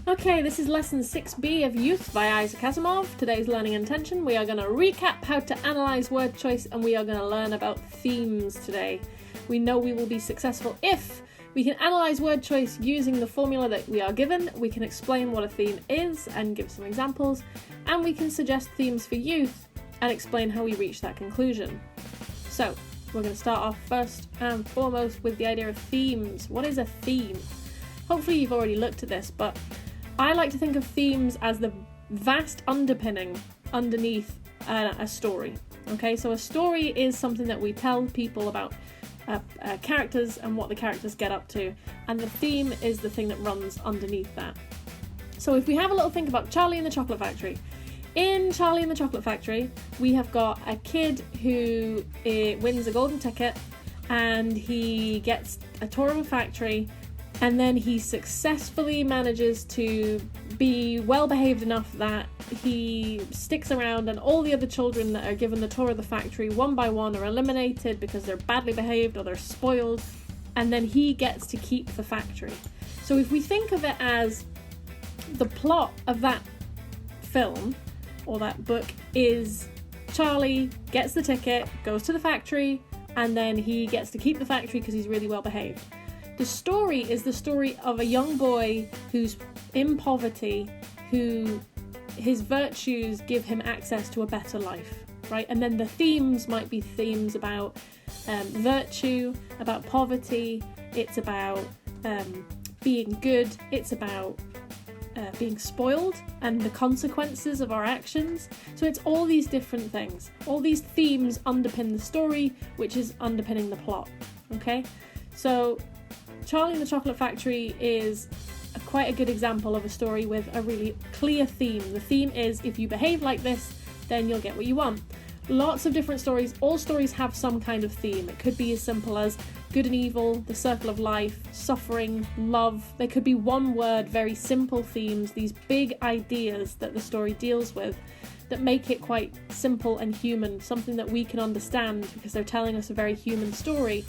Okay, this is lesson 6B of Youth by Isaac Asimov. Today's learning intention, we are going to recap how to analyse word choice and we are going to learn about themes today. We know we will be successful if we can analyse word choice using the formula that we are given, we can explain what a theme is and give some examples, and we can suggest themes for youth and explain how we reach that conclusion. So, we're going to start off first and foremost with the idea of themes. What is a theme? Hopefully you've already looked at this, but I like to think of themes as the vast underpinning underneath a story. Okay, so a story is something that we tell people about characters and what the characters get up to, and the theme is the thing that runs underneath that. So if we have a little think about Charlie and the Chocolate Factory. In Charlie and the Chocolate Factory, we have got a kid who wins a golden ticket and he gets a tour of a factory, and then he successfully manages to be well behaved enough that he sticks around, and all the other children that are given the tour of the factory one by one are eliminated because they're badly behaved or they're spoiled, and then he gets to keep the factory. So if we think of it as the plot of that film or that book is Charlie gets the ticket, goes to the factory, and then he gets to keep the factory because he's really well behaved. The story is the story of a young boy who's in poverty, who his virtues give him access to a better life, right? And then the themes might be themes about virtue, about poverty, it's about being good, it's about being spoiled and the consequences of our actions. So it's all these different things. All these themes underpin the story, which is underpinning the plot, okay? So Charlie and the Chocolate Factory is quite a good example of a story with a really clear theme. The theme is, if you behave like this, then you'll get what you want. Lots of different stories, all stories have some kind of theme. It could be as simple as good and evil, the circle of life, suffering, love. There could be one word, very simple themes, these big ideas that the story deals with that make it quite simple and human, something that we can understand because they're telling us a very human story.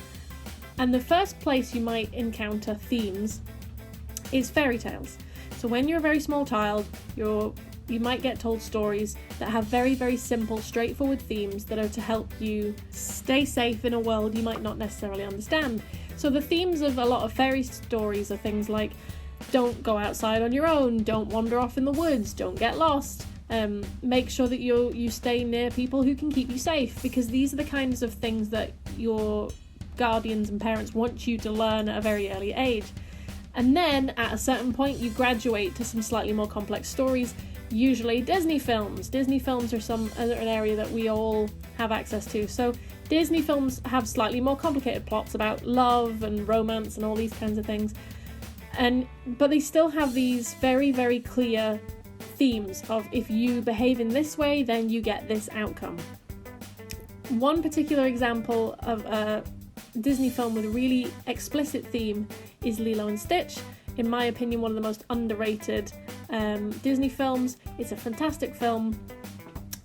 And the first place you might encounter themes is fairy tales. So when you're a very small child, you might get told stories that have very, very simple, straightforward themes that are to help you stay safe in a world you might not necessarily understand. So the themes of a lot of fairy stories are things like don't go outside on your own, don't wander off in the woods, don't get lost, make sure that you stay near people who can keep you safe, because these are the kinds of things that your guardians and parents want you to learn at a very early age. And then at a certain point you graduate to some slightly more complex stories, usually Disney films. Disney films are an area that we all have access to. So Disney films have slightly more complicated plots about love and romance and all these kinds of things. But they still have these very, very clear themes of if you behave in this way, then you get this outcome. One particular example of a Disney film with a really explicit theme is Lilo and Stitch. In my opinion, one of the most underrated Disney films. It's a fantastic film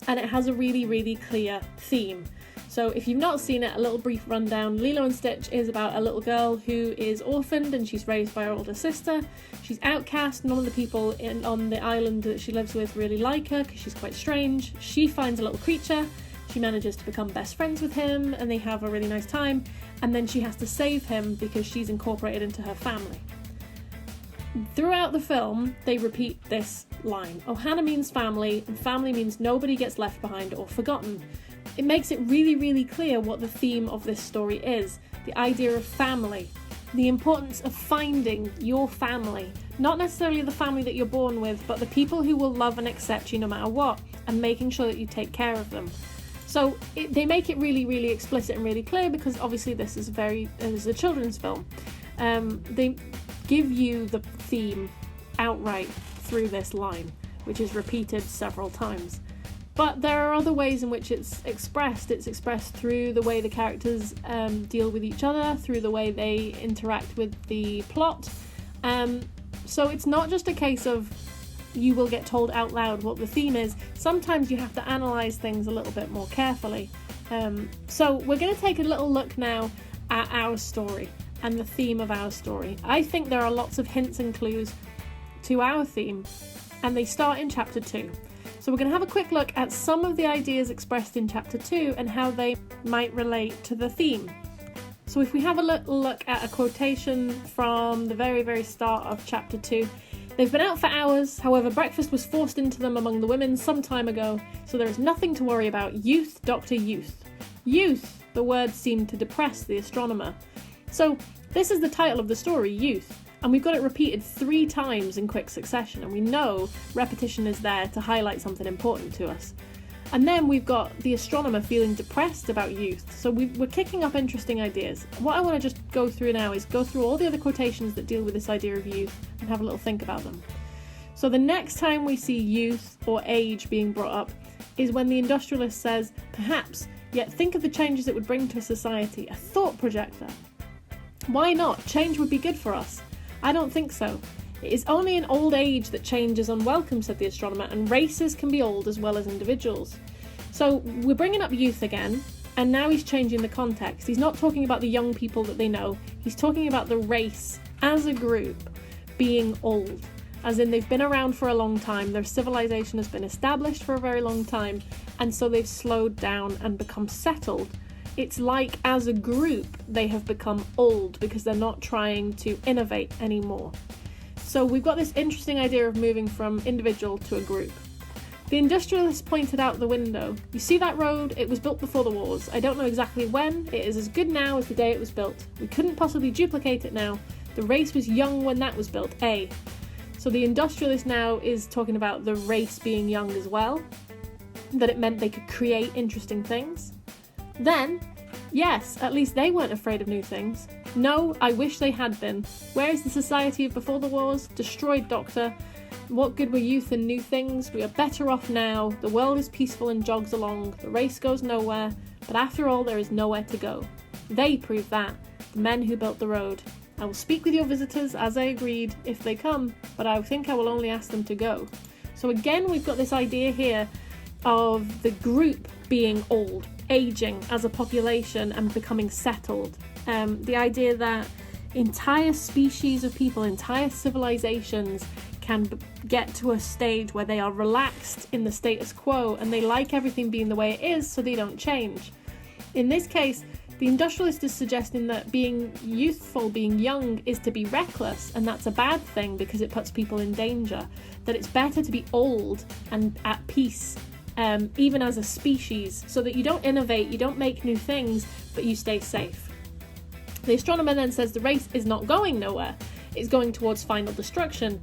and it has a really, really clear theme. So if you've not seen it, a little brief rundown. Lilo and Stitch is about a little girl who is orphaned and she's raised by her older sister. She's outcast. None of the people on the island that she lives with really like her because she's quite strange. She finds a little creature. She manages to become best friends with him and they have a really nice time. And then she has to save him because she's incorporated into her family. Throughout the film, they repeat this line. Ohana means family, and family means nobody gets left behind or forgotten. It makes it really, really clear what the theme of this story is. The idea of family. The importance of finding your family. Not necessarily the family that you're born with, but the people who will love and accept you no matter what, and making sure that you take care of them. So they make it really, really explicit and really clear because obviously this is a children's film. They give you the theme outright through this line, which is repeated several times. But there are other ways in which it's expressed. It's expressed through the way the characters deal with each other, through the way they interact with the plot. So it's not just a case of you will get told out loud what the theme is. Sometimes you have to analyse things a little bit more carefully. So we're going to take a little look now at our story and the theme of our story. I think there are lots of hints and clues to our theme, and they start in chapter 2. So we're going to have a quick look at some of the ideas expressed in chapter 2 and how they might relate to the theme. So if we have a little look at a quotation from the very, very start of chapter 2, they've been out for hours, however breakfast was forced into them among the women some time ago, so there is nothing to worry about. Youth, Dr. Youth. Youth, the word seemed to depress the astronomer. So this is the title of the story, Youth, and we've got it repeated 3 times in quick succession, and we know repetition is there to highlight something important to us. And then we've got the astronomer feeling depressed about youth, so we're kicking up interesting ideas. What I want to just go through now is go through all the other quotations that deal with this idea of youth and have a little think about them. So the next time we see youth or age being brought up is when the industrialist says, perhaps, yet think of the changes it would bring to society, a thought projector. Why not? Change would be good for us. I don't think so. It is only in old age that change is unwelcome, said the astronomer, and races can be old as well as individuals. So we're bringing up youth again, and now he's changing the context. He's not talking about the young people that they know, he's talking about the race as a group being old, as in they've been around for a long time, their civilization has been established for a very long time, and so they've slowed down and become settled. It's like as a group they have become old because they're not trying to innovate anymore. So we've got this interesting idea of moving from individual to a group. The industrialist pointed out the window. You see that road? It was built before the wars. I don't know exactly when. It is as good now as the day it was built. We couldn't possibly duplicate it now. The race was young when that was built. A. So the industrialist now is talking about the race being young as well, that it meant they could create interesting things. Then, yes, at least they weren't afraid of new things. No, I wish they had been. Where is the society of before the wars? Destroyed, Doctor. What good were youth and new things? We are better off now. The world is peaceful and jogs along. The race goes nowhere. But after all, there is nowhere to go. They prove that. The men who built the road. I will speak with your visitors, as I agreed, if they come, but I think I will only ask them to go. So again, we've got this idea here of the group being old, aging as a population and becoming settled. The idea that entire species of people, entire civilizations can get to a stage where they are relaxed in the status quo and they like everything being the way it is so they don't change. In this case, the industrialist is suggesting that being youthful, being young, is to be reckless, and that's a bad thing because it puts people in danger. That it's better to be old and at peace, even as a species, so that you don't innovate, you don't make new things, but you stay safe. The astronomer then says the race is not going nowhere, it's going towards final destruction.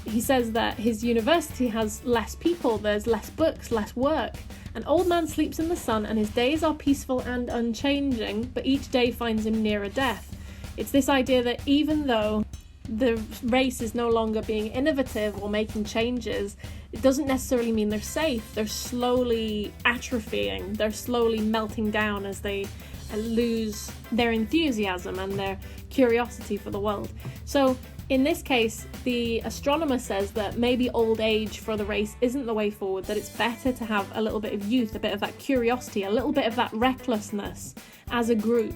He says that his university has less people, there's less books, less work. An old man sleeps in the sun and his days are peaceful and unchanging, but each day finds him nearer death. It's this idea that even though the race is no longer being innovative or making changes, it doesn't necessarily mean they're safe. They're slowly atrophying, they're slowly melting down as they lose their enthusiasm and their curiosity for the world. So in this case, the astronomer says that maybe old age for the race isn't the way forward, that it's better to have a little bit of youth, a bit of that curiosity, a little bit of that recklessness as a group.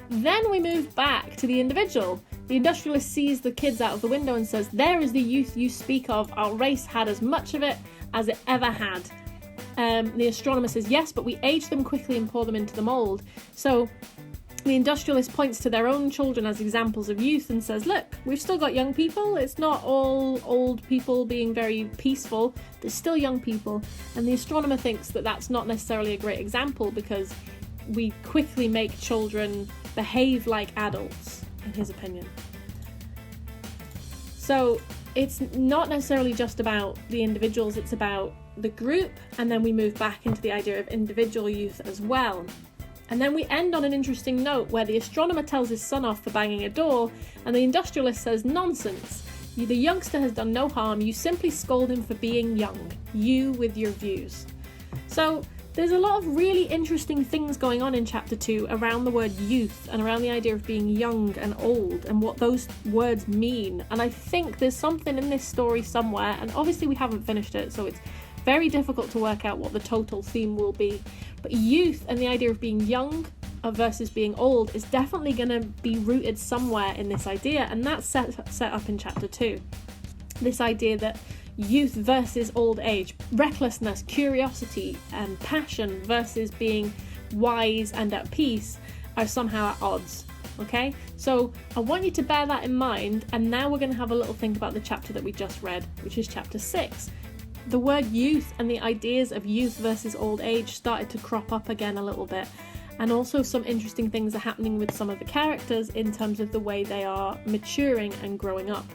Then we move back to the individual. The industrialist sees the kids out of the window and says, there is the youth you speak of. Our race had as much of it as it ever had. The astronomer says, yes, but we age them quickly and pour them into the mould. So the industrialist points to their own children as examples of youth and says, look, we've still got young people. It's not all old people being very peaceful. There's still young people. And the astronomer thinks that that's not necessarily a great example because we quickly make children behave like adults, in his opinion. So it's not necessarily just about the individuals, it's about the group, and then we move back into the idea of individual youth as well. And then we end on an interesting note where the astronomer tells his son off for banging a door, and the industrialist says, nonsense. The youngster has done no harm, you simply scold him for being young. You with your views. So there's a lot of really interesting things going on in chapter 2 around the word youth and around the idea of being young and old and what those words mean. And I think there's something in this story somewhere, and obviously we haven't finished it, so it's very difficult to work out what the total theme will be. But youth and the idea of being young versus being old is definitely going to be rooted somewhere in this idea, and that's set up in chapter 2. this idea that youth versus old age, recklessness, curiosity, and passion versus being wise and at peace are somehow at odds. Okay, so I want you to bear that in mind, and now we're going to have a little think about the chapter that we just read, which is chapter 6. The word youth and the ideas of youth versus old age started to crop up again a little bit, and also some interesting things are happening with some of the characters in terms of the way they are maturing and growing up.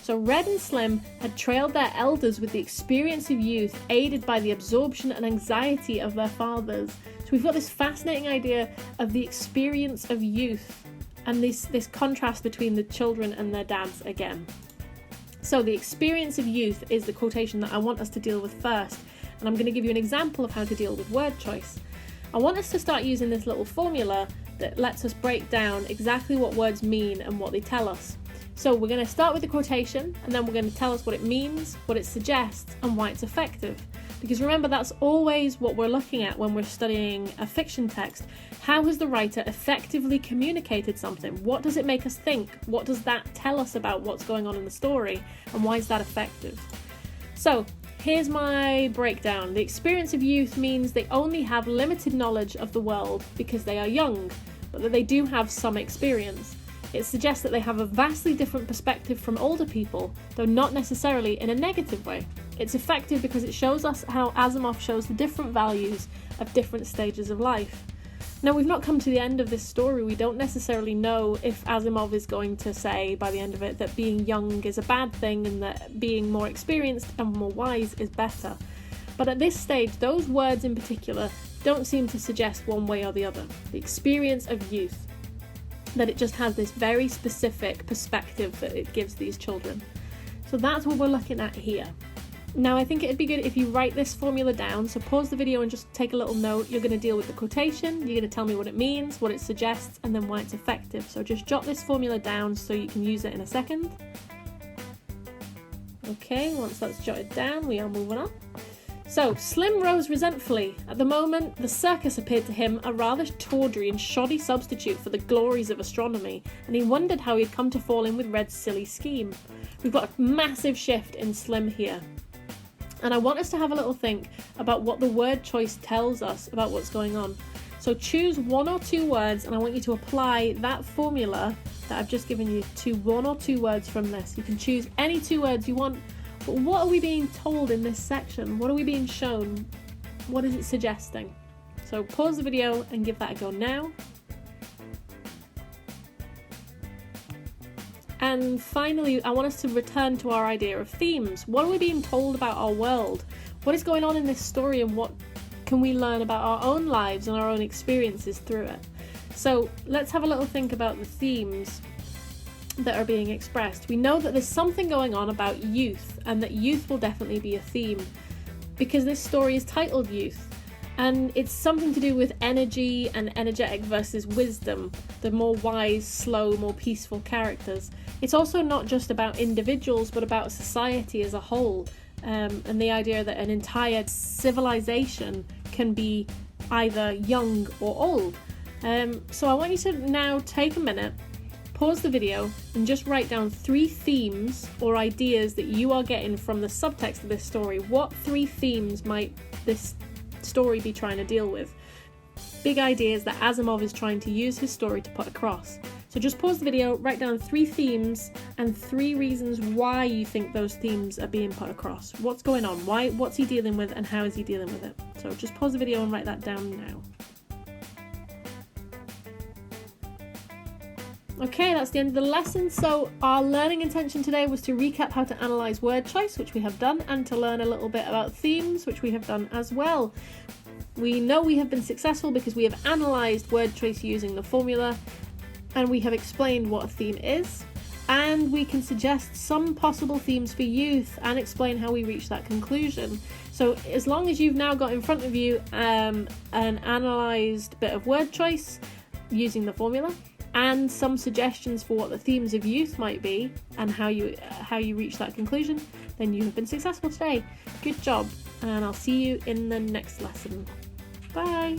So Red and Slim had trailed their elders with the experience of youth, aided by the absorption and anxiety of their fathers. So we've got this fascinating idea of the experience of youth and this contrast between the children and their dads again. So the experience of youth is the quotation that I want us to deal with first, and I'm going to give you an example of how to deal with word choice. I want us to start using this little formula that lets us break down exactly what words mean and what they tell us. So we're going to start with the quotation, and then we're going to tell us what it means, what it suggests, and why it's effective. Because remember, that's always what we're looking at when we're studying a fiction text. How has the writer effectively communicated something? What does it make us think? What does that tell us about what's going on in the story? And why is that effective? So here's my breakdown. The experience of youth means they only have limited knowledge of the world because they are young, but that they do have some experience. It suggests that they have a vastly different perspective from older people, though not necessarily in a negative way. It's effective because it shows us how Asimov shows the different values of different stages of life. Now, we've not come to the end of this story. We don't necessarily know if Asimov is going to say by the end of it that being young is a bad thing and that being more experienced and more wise is better. But at this stage, those words in particular don't seem to suggest one way or the other. The experience of youth, that it just has this very specific perspective that it gives these children. So that's what we're looking at here. Now, I think it'd be good if you write this formula down. So pause the video and just take a little note. You're going to deal with the quotation, you're going to tell me what it means, what it suggests, and then why it's effective. So just jot this formula down so you can use it in a second. Okay, once that's jotted down, we are moving on. So, Slim rose resentfully. At the moment, the circus appeared to him a rather tawdry and shoddy substitute for the glories of astronomy, and he wondered how he'd come to fall in with Red's silly scheme. We've got a massive shift in Slim here. And I want us to have a little think about what the word choice tells us about what's going on. So choose one or two words, and I want you to apply that formula that I've just given you to one or two words from this. You can choose any two words you want. But what are we being told in this section? What are we being shown? What is it suggesting? So pause the video and give that a go now. And finally, I want us to return to our idea of themes. What are we being told about our world? What is going on in this story, and what can we learn about our own lives and our own experiences through it? So let's have a little think about the themes that are being expressed. We know that there's something going on about youth, and that youth will definitely be a theme because this story is titled Youth, and it's something to do with energy and energetic versus wisdom, the more wise, slow, more peaceful characters. It's also not just about individuals but about society as a whole, and the idea that an entire civilization can be either young or old. So I want you to now take a minute, pause the video, and just write down 3 themes or ideas that you are getting from the subtext of this story. What 3 themes might this story be trying to deal with? Big ideas that Asimov is trying to use his story to put across. So just pause the video, write down 3 themes and 3 reasons why you think those themes are being put across. What's going on? What's he dealing with, and how is he dealing with it? So just pause the video and write that down now. Okay, that's the end of the lesson. So our learning intention today was to recap how to analyse word choice, which we have done, and to learn a little bit about themes, which we have done as well. We know we have been successful because we have analysed word choice using the formula, and we have explained what a theme is, and we can suggest some possible themes for youth and explain how we reach that conclusion. So as long as you've now got in front of you an analysed bit of word choice using the formula, and some suggestions for what the themes of youth might be and how you reach that conclusion, then you have been successful today. Good job, and I'll see you in the next lesson. Bye.